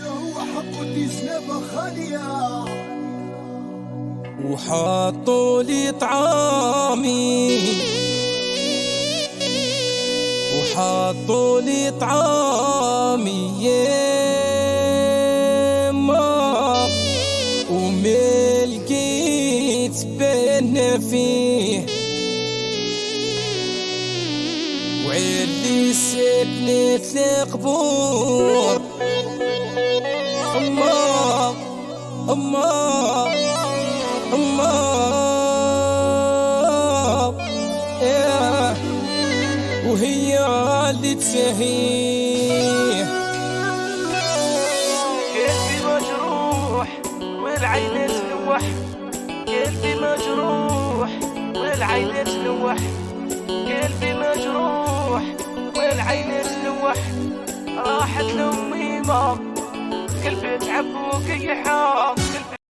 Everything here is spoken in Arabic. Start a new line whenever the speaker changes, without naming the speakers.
هو حقودي زنابة خالية
وحطوا لي طعامي وحطوا لي طعامي يما وملقيت بين فيه وعلي سكنت القبور أما أما أما وهي اللي تسهيه.
قلبي مجروح والعين تلوح، قلبي مجروح والعين تلوح، قلبي مجروح والعين تلوح. راحت لأمي ما قلبي تعب وكيحان.